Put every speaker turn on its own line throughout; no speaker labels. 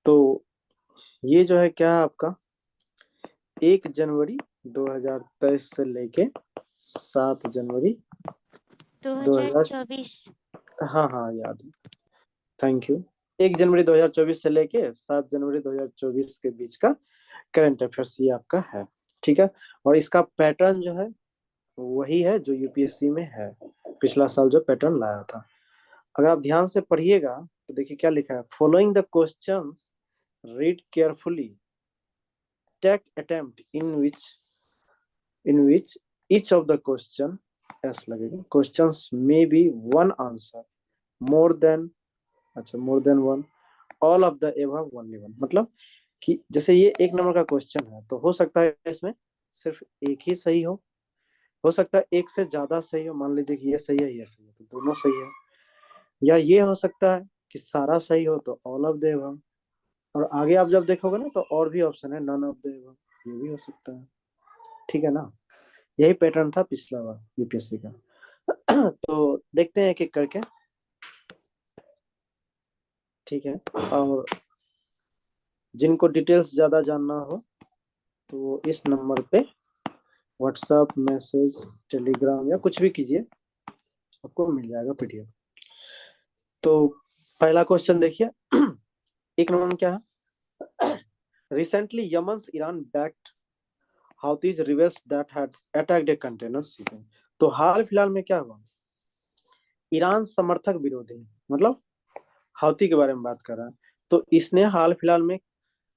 तो ये जो है क्या है आपका 1 जनवरी 2023 से लेके 7 जनवरी 2000।
2024।
हाँ हाँ याद है, थैंक यू। 1 जनवरी 2024 से लेके 7 जनवरी 2024 के बीच का करंट अफेयर्स ये आपका है। ठीक है, और इसका पैटर्न जो है वही है जो यूपीएससी में है, पिछला साल जो पैटर्न लाया था। अगर आप ध्यान से पढ़िएगा तो देखिए क्या लिखा है, following the questions read carefully, take attempt in which each of the question, S लगेगा, questions may be one answer, more than, अच्छा more than one, all of the above only one. मतलब कि जैसे ये 1 नंबर का question है तो हो सकता है इसमें सिर्फ एक ही सही हो सकता है एक से ज्यादा सही हो, मान लीजिए कि ये सही है ये सही है तो दोनों सही है, या ये हो सकता है कि सारा सही हो तो ऑल ऑफ द एबव, और आगे आप जब देखोगे ना तो और भी ऑप्शन है नन ऑफ द एबव, ये भी हो सकता है। ठीक है ना, यही पैटर्न था पिछला बार यूपीएससी का। तो देखते हैं एक एक करके। ठीक है, और जिनको डिटेल्स ज्यादा जानना हो तो इस नंबर पे व्हाट्सएप मैसेज टेलीग्राम या कुछ भी कीजिए, आपको मिल जाएगा पीडीएफ। तो पहला क्वेश्चन देखिए। 1 नंबर में क्या है, recently Yemen's Iran backed Houthis rebels that had attacked a container shipping. तो हाल फिलहाल में क्या हुआ, ईरान समर्थक विरोधी, मतलब हाउथी के बारे में बात कर रहा है, तो इसने हाल फिलहाल में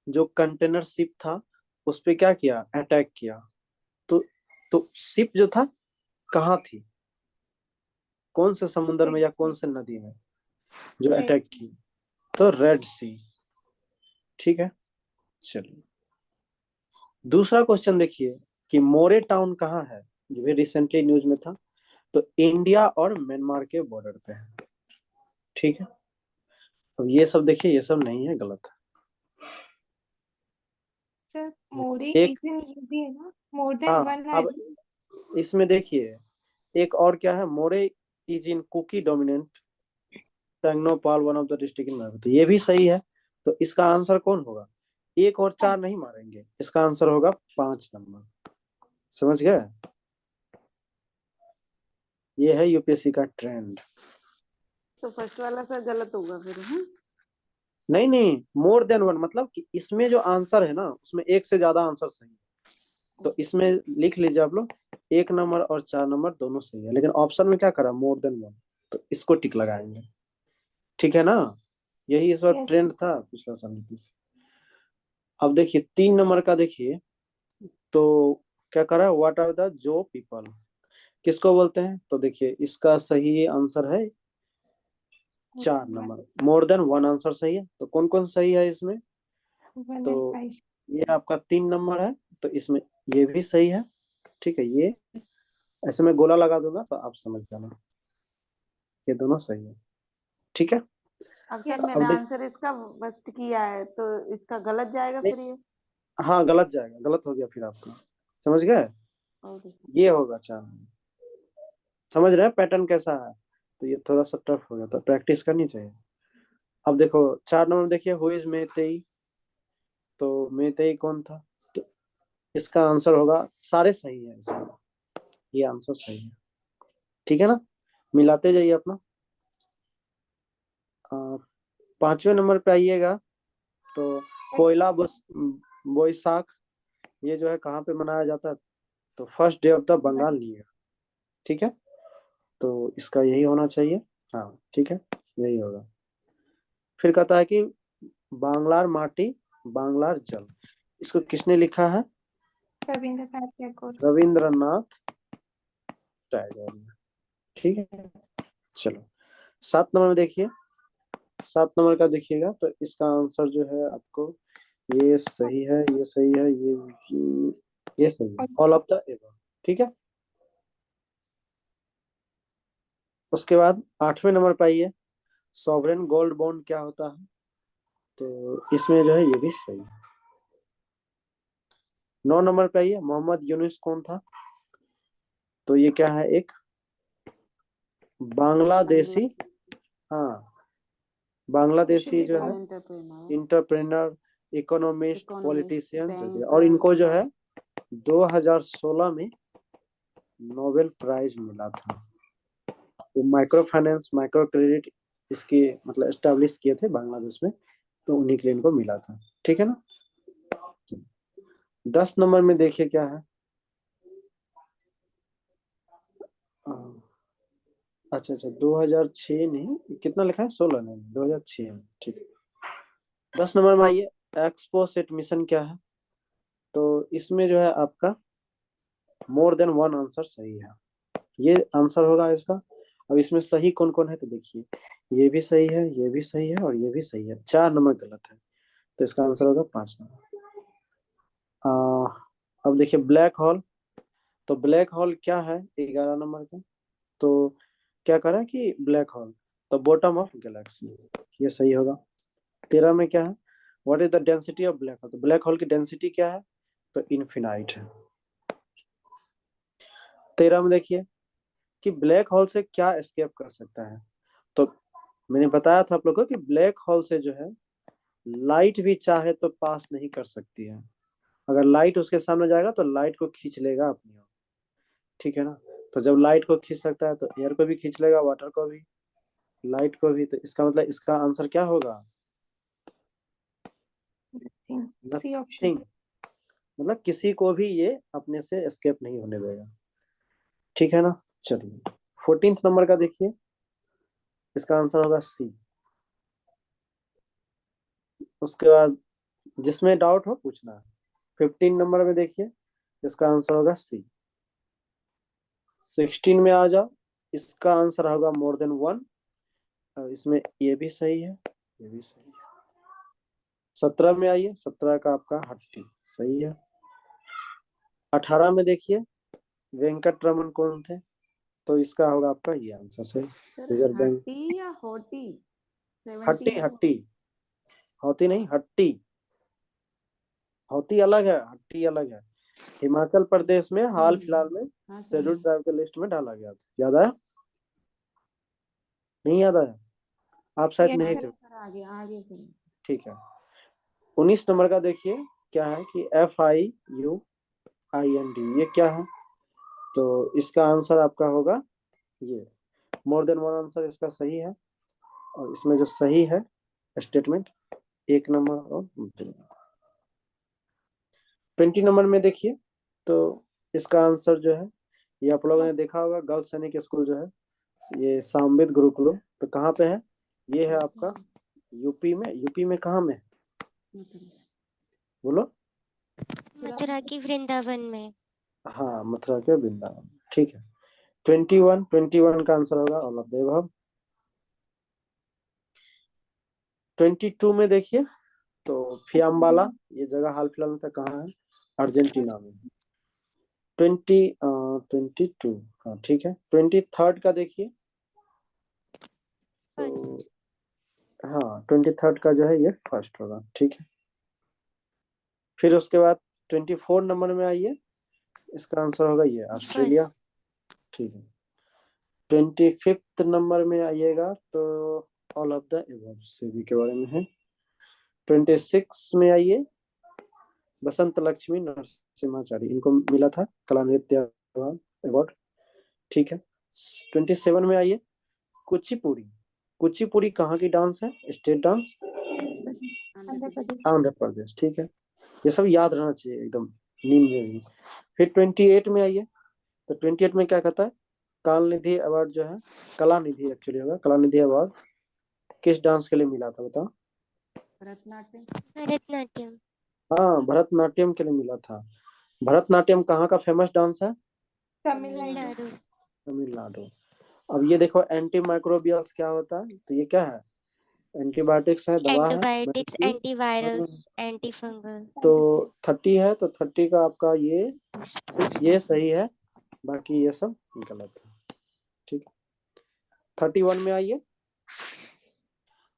जो कंटेनर शिप था उस पे क्या किया, अटैक किया। तो तो शिप जो था कहाँ थी, कौन से समुद्र में या कौन से नदी में जो अटैक की, तो रेड सी। ठीक है, चलिए दूसरा क्वेश्चन देखिए कि मोरे टाउन कहाँ है, जो भी रिसेंटली न्यूज में था, तो इंडिया और म्यांमार के बॉर्डर पे है। ठीक है, अब ये सब देखिए ये सब नहीं है, गलत
सर मोरे
है। एक,
रीजन ये भी है ना, मोर देन
हाँ
वन है।
अब इसमें देखिए एक और क्या है, Moreh is in Kuki dominant Tengnoupal one of the district in Maharashtra, तो ये भी सही है। तो इसका आंसर कौन होगा, 1 और 4 नहीं मारेंगे, इसका आंसर होगा 5 नंबर। समझ गए, ये है यूपीएससी का ट्रेंड।
तो फर्स्ट वाला सर गलत होगा फिर है?
नहीं नहीं, मोर देन वन मतलब कि इसमें जो आंसर है ना उसमें एक से ज्यादा आंसर सही है, तो इसमें लिख लीजिए आप लोग 1 नंबर और 4 नंबर दोनों सही है, लेकिन ऑप्शन में क्या करा मोर देन वन, तो इसको टिक लगाएंगे। ठीक है ना, यही इस बार
यस
ट्रेंड था पिछला साल से। अब देखिए 3 नंबर का देखिए, तो क्या करा, व्हाट आर द जो पीपल, किसको बोलते हैं, तो देखिए इसका सही आंसर है 4 नंबर, मोर देन वन आंसर सही है। तो कौन कौन सही है इसमें,
वन
तो
एंड फाइव।
ये आपका 3 नंबर है, तो इसमें ये भी सही है। ठीक है, ये ऐसे में गोला लगा दूंगा तो आप समझ जाना, ये दोनों सही है। ठीक है,
अब सर
अब
मैंने
देख,
आंसर इसका मस्त किया है तो इसका गलत जाएगा
नहीं,
फिर ये।
हाँ गलत जाएगा, गलत हो गया फिर आपका, समझ गए,
और
ये होगा 4 नंबर। समझ रहे हैं पैटर्न कैसा है, तो ये थोड़ा सा टफ हो गया तो प्रैक्टिस करनी चाहिए। अब देखो 4 नंबर में देखिए हु इज मेतेई, तो मेतेई कौन था, तो इसका आंसर होगा, सारे सही है इसमें, ये आंसर सही है। ठीक है ना, मिलाते जाइए अपना। 5वें नंबर पे आइएगा, तो पोइला बोईसाख ये जो है कहाँ पे मनाया जाता है, तो first day of the Bengal new year. ठीक है, तो इसका यही होना चाहिए, हाँ ठीक है, यही होगा। फिर कहता है कि बांग्लार माटी बांग्लार जल, इसको किसने लिखा है,
रविंद्रनाथ टैगोर।
रविंद्रनाथ टैगोर ने। ठीक है, चलो 7 नंबर में देखिए, 7 नंबर का देखिएगा तो इसका आंसर जो है आपको, ये सही है, ये सही है, ये सही है, ऑल ऑफ द एबव। ठीक है, उसके बाद 8वें नंबर पे आइए, सॉवरेन गोल्ड बॉन्ड क्या होता है, तो इसमें जो है ये भी सही है। 9 नंबर पे आइए, मोहम्मद यूनुस कौन था, तो ये क्या है, एक बांग्लादेशी, हाँ बांग्लादेशी जो है
entrepreneur,
entrepreneur, economist,
economist,
politician जो भी है।
बैंकर,
और इनको जो है 2016 में नोबेल प्राइज मिला था। तो माइक्रो फाइनेंस, माइक्रो क्रेडिट इसके मतलब एस्टेब्लिश किए थे बांग्लादेश में, तो उन्हीं के लिए इनको मिला था। ठीक है ना। 10 नंबर में देखिए क्या है। अच्छा 2006 नहीं, कितना लिखा है, 16 नहीं, 2006 में। ठीक है। 10 नंबर में आइए, एक्सपो सेट मिशन क्या है। तो इसमें जो है आपका मोर देन वन आंसर सही है, ये आंसर होगा इसका। अब इसमें सही कौन कौन है तो देखिए, ये भी सही है, ये भी सही है और ये भी सही है, 4 नंबर गलत है, तो इसका आंसर होगा 5 नंबर। अब देखिए ब्लैक होल, तो ब्लैक होल क्या है 11 नंबर का। तो क्या करें कि ब्लैक होल तो बॉटम ऑफ गैलेक्सी, ये सही होगा। 13 में क्या है, what is the density of black hole, तो ब्लैक होल की डेंसिटी क्या है, तो इनफिनाइट है। 13 में देखिए कि ब्लैक होल से क्या एस्केप कर सकता है। तो मैंने बताया था आप लोगों को कि ब्लैक होल से जो है लाइट भी चाहे तो पास नहीं कर सकती है। अगर लाइट उसके सामने जाएगा तो लाइट को खींच लेगा अपनी ओर। ठीक है ना। तो जब लाइट को खींच सकता है तो एयर को भी खींच लेगा, वाटर को भी, लाइट को भी। तो इसका मतलब इसका आंसर क्या होगा,
सी ऑप्शन।
नथिंग। मतलब किसी को भी ये अपने से एस्केप नहीं होने देगा। ठीक है ना। चलिए 14 नंबर का देखिए, इसका आंसर होगा सी। उसके बाद जिसमें डाउट हो पूछना है। 15 नंबर में देखिए, इसका आंसर होगा सी। 16 में आ जाओ, इसका आंसर होगा मोर देन वन। इसमें ये भी सही है, ये भी सही है। 17 में आइए, 17 का आपका हट्टी सही है। 18 में देखिए वेंकट रमन कौन थे, तो इसका होगा आपका ये आंसर सही। रिजर्व बैंक,
हट्टी या होटी,
हट्टी
70
हट्टी, होती नहीं, हट्टी। होती अलग है, हट्टी अलग है। हिमाचल प्रदेश में हाल फिलहाल में
हाँ सर,
शेड्यूल ट्राइब के लिस्ट में डाला गया था, याद आया, नहीं याद आया, आप शायद
Yes,
नहीं
sir.
थे।
सर आगे आगे सर,
ठीक है। 19 नंबर का देखिए क्या है कि FIUIND, ये क्या है, तो इसका आंसर आपका होगा ये। मोर देन वन आंसर इसका सही है। और इसमें जो सही है स्टेटमेंट 1 नंबर और 2 नंबर। 20 नंबर में देखिए, तो इसका आंसर जो है, ये आप लोगों ने देखा होगा, गर्ल्स सैनिक स्कूल जो है ये सामवेद गुरुकुलम, तो कहाँ पे है, ये है आपका यूपी में। यूपी में कहाँ में, बोलो।
मथुरा की वृंदावन में।
हाँ, मथुरा के वृंदावन। ठीक है। 21 का आंसर होगा ऑल ऑफ द अबव। 22 में देखिए, तो फियाम्बाला, ये जगह हाल फिलहाल में था, कहाँ है, अर्जेंटीना में। 22, हाँ ठीक है। 23 का देखिए, तो हाँ 23 का जो है ये फर्स्ट होगा। ठीक है। फिर उसके बाद 24 नंबर में आइए, इसका आंसर होगा ये ऑस्ट्रेलिया। ठीक है। 25 नंबर में आइएगा, तो ऑल ऑफ द एबव सेवी के बारे में है। 26 में आइए, बसंत लक्ष्मी नरसिम्हाचारी, इनको मिला था कला नृत्य अवार्ड। ठीक है। 27 में आइए, कुचिपुड़ी। कुचिपुड़ी कहाँ की डांस है, स्टेट डांस,
आंध्र प्रदेश।
आंध्र प्रदेश। ठीक है। ये सब याद रहना चाहिए एकदम नींद में भी। फिर 28 में आइए, तो 28 में क्या कहता है, काल निधि अवार्ड जो है, कला निधि एक्चुअली होगा, कला निधि अवार्ड किस डांस के लिए मिला था बताओ।
भरतनाट्यम,
भरतनाट्यम।
हाँ, भरतनाट्यम के लिए मिला था। भरतनाट्यम कहाँ का फेमस डांस है,
तमिलनाडु।
तमिलनाडु।
तमिलनाडु। अब ये देखो एंटी माइक्रोबियल्स क्या होता है, तो ये क्या है, एंटीबायोटिक्स है, दवा है,
antibiotics,
medicine।
Antivirals, anti fungal.
तो 30 है, तो 30 का आपका ये सिर्फ ये सही है, बाकी ये सब गलत है। ठीक है। 31 में आइए,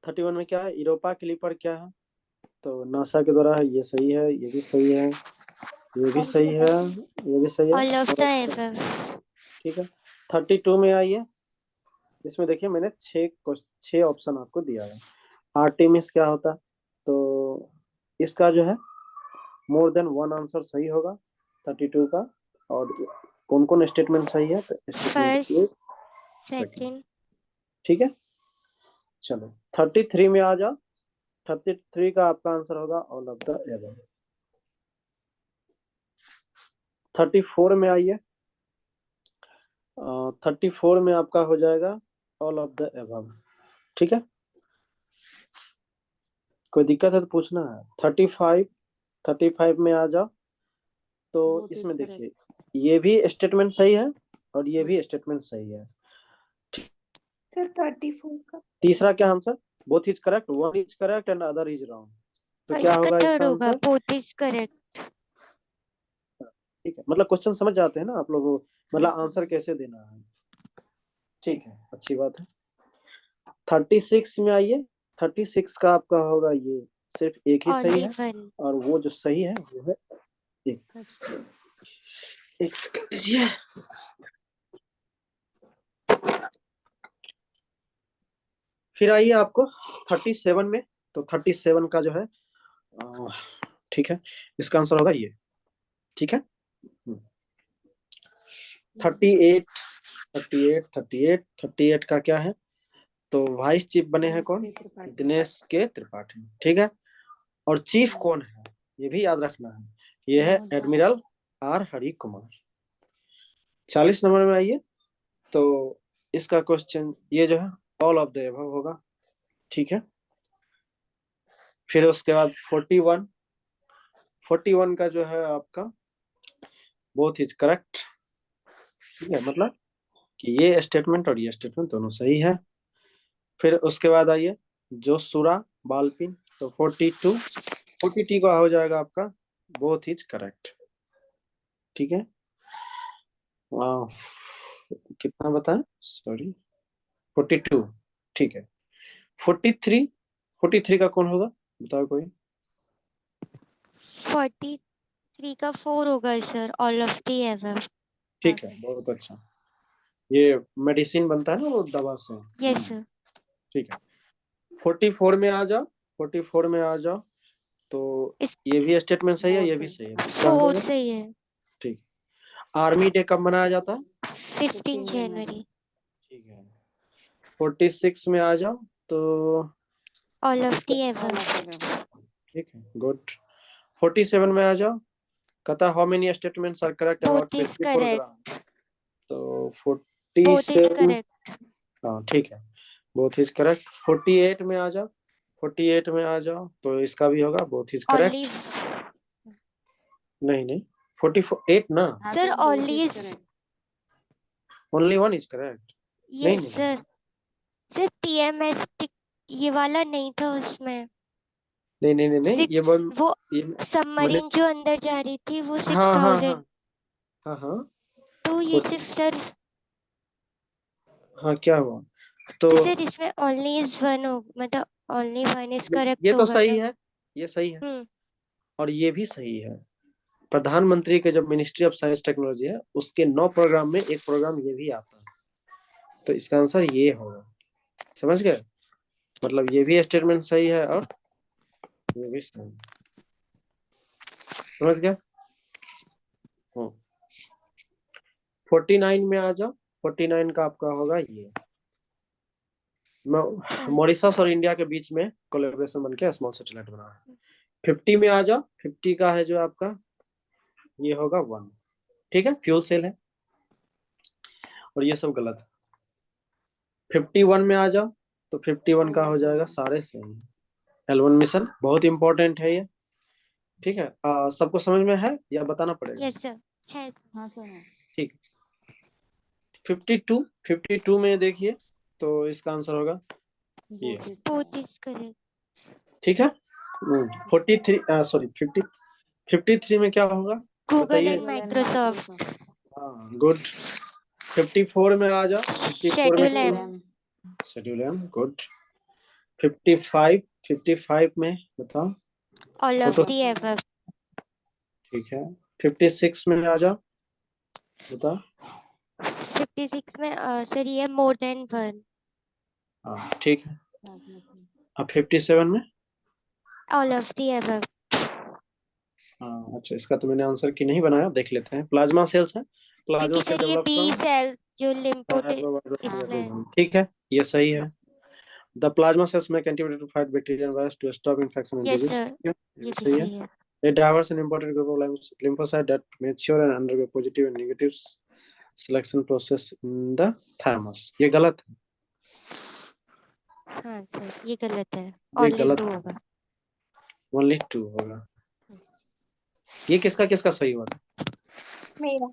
31 में क्या है, यूरोपा क्लिपर क्या है, तो नासा के द्वारा है, ये सही है, ये भी सही है, ये भी सही है, ये भी सही है।
ऑल ऑफ द
और
एबव।
ठीक है। 32 में आइए, इसमें देखिए मैंने 6 ऑप्शन आपको दिया है। आर्टेमिस क्या होता है? तो इसका जो है मोर देन वन आंसर सही होगा 32 का। और कौन कौन स्टेटमेंट सही है? तो स्टेटमेंट
फर्स्ट,
ए,
सेकंड,
ठीक है। चलो 33 में आ जाओ। 33 का आपका आंसर होगा ऑल ऑफ द एबव। 34 में आइए। 34 में आपका हो जाएगा ऑल ऑफ द एबव, ठीक है। कोई दिक्कत है तो पूछना है। 35 में आ जाओ। तो
Both is
इसमें
correct.
देखिए ये भी स्टेटमेंट सही है और ये भी स्टेटमेंट सही है।
सर 34 का
तीसरा क्या answer? Both is correct, one is correct and other is wrong. तो
और
क्या
इसका
होगा
थर्ड
इसका
होगा,
आंसर?
Both is correct.
ठीक है, मतलब क्वेश्चन समझ जाते हैं ना आप लोगों को, मतलब आंसर कैसे देना है। ठीक है, अच्छी बात है। 36 में आइए। 36 का आपका होगा ये सिर्फ एक ही सही
ओनली
है,
वन।
और वो जो सही है वो है एक। एक सेकंड दीजिए। फिर आइए आपको 37 में। तो 37 का जो है ठीक है, इसका आंसर होगा ये, ठीक है। 38 38 का क्या है? तो वाइस चीफ बने हैं कौन? दिनेश के त्रिपाठी, ठीक है। और चीफ कौन है ये भी याद रखना है, ये है admiral R Hari Kumar. 40 number में आइए। तो इसका क्वेश्चन ये जो है ऑल ऑफ द एबव होगा, ठीक है। फिर उसके बाद 41 का जो है आपका बोथ इज करेक्ट, ठीक है, मतलब कि ये स्टेटमेंट और ये स्टेटमेंट दोनों सही है। फिर उसके बाद आइए जोशुरा बालपिन। तो 42 का हो जाएगा आपका बोथ इज करेक्ट, ठीक है। वाह, कितना बताएं? सॉरी, 42, ठीक है। 43 का कौन होगा? बताओ कोई।
43 का 4 होगा sir, all of the above.
ठीक है, बहुत अच्छा। ये मेडिसिन बनता है ना वो दवा से।
Yes sir.
ठीक है। 44 में आ जाओ। 44 में आ जाओ। तो
इस
ये भी स्टेटमेंट सही है, ये भी सही है। इसका
4
होगा
सही है।
ठीक। आर्मी डे कब मनाया जाता है?
15 जनवरी।
ठीक है। 46 में आ जाओ। तो
ऑल ऑफ द
इसका
एबव।
ठीक है, गुड। 47 में आ जाओ। कहता how many statements are correct about
both is
24 gram.
Correct.
तो
बोथ इज
47,
करेक्ट।
हाँ ठीक है, बोथ इज करेक्ट। 48 में आ जाओ। 48 में आ जाओ तो इसका भी होगा बोथ इज
ओनली
करेक्ट। नहीं नहीं, 48 ना,
sir, only is
only one is correct. नहीं
यस
नहीं,
सर। सर टीएमएस ये वाला नहीं था उसमें।
नहीं नहीं नहीं नहीं, ये
सिक्स वो
ये मैंने,
सबमरीन जो अंदर जा रही थी वो
हाँ हाँ
6000।
हाँ हाँ हाँ
तो ये सिर्फ सर,
हाँ, क्या हुआ? तो
तो सर इसमें ओनली इज वन हो, मतलब ओनली वन इज
ये
करेक्ट
तो
होगा
सही
ना।
है, ये सही है,
हम्म।
और ये भी सही है। प्रधानमंत्री के जब मिनिस्ट्री ऑफ साइंस टेक्नोलॉजी है उसके 9 प्रोग्राम में एक प्रोग्राम ये भी आता है। तो इसका आंसर ये होगा, समझ गए? मतलब ये भी स्टेटमेंट सही है और ये भी सही है। समझ गया? 49 में आ जाओ। 49 का आपका होगा ये मॉरिशस और इंडिया के बीच में कोलैबोरेशन बन के स्मॉल सैटेलाइट बना है। 50 में आ जाओ। 50 का है जो आपका ये होगा 1, ठीक है, फ्यूल सेल है, और ये सब गलत है। 51 में आ जाओ। तो 51 का हो जाएगा सारे सही। L1 मिशन बहुत इंपॉर्टेंट है ये, ठीक है। सबको समझ में है या बताना पड़ेगा?
यस सर है।
हाँ सर।
ठीक। 52 में देखिए, तो इसका आंसर होगा ये,
बोथ इज करेक्ट।
ठीक है। 43 सॉरी 53 में क्या होगा
गूगल
बताइए?
And Microsoft.
हाँ, गुड। 54 में आ जाओ। 54 में
शेड्यूल
क्या
एम।
होगा? Schedule M, good. 55 में बताओ।
All of
photo,
the above.
ठीक है। 56 में आ जाओ, बताओ।
56 में सर ये मोर देन वन।
हाँ ठीक है। अब 57 में
ऑल ऑफ द अबव।
हाँ अच्छा, इसका तो मैंने आंसर की नहीं बनाया, देख लेते हैं। प्लाज्मा सेल्स है, प्लाज्मा
क्योंकि
से
सर ये
डेवलप
बी सेल्स जो लिम्फोसिट इसमें
ठीक है, ये सही है। The plasma cells make antibody to fight bacteria and virus to stop infection and
yes
disease.
Sir, ये भी
सही है।
सही है।
A diverse and important group of lymphocytes that mature and undergo positive and negative selection process in the thymus। ये गलत है,
हाँ सर, ये गलत है।
ये
ओनली
गलत
2
है।
होगा।
ओनली 2 होगा। ये किसका किसका सही हुआ था?
मेरा।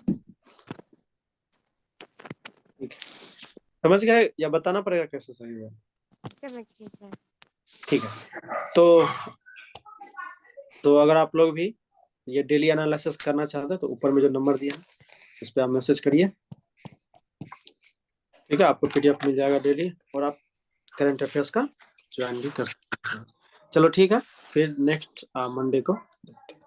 ठीक है, समझ गए या बताना पड़ेगा कैसे सही हुआ?
समझ गए सर।
ठीक है, तो अगर आप लोग भी ये डेली एनालिसिस करना चाहते हैं तो ऊपर में जो नंबर दिया है इस पे आप मैसेज करिए। ठीक है, आपको पीडीएफ मिल जाएगा डेली, और आप करंट अफेयर्स का ज्वाइन भी कर सकते हैं। चलो ठीक है, फिर नेक्स्ट मंडे को देखते हैं।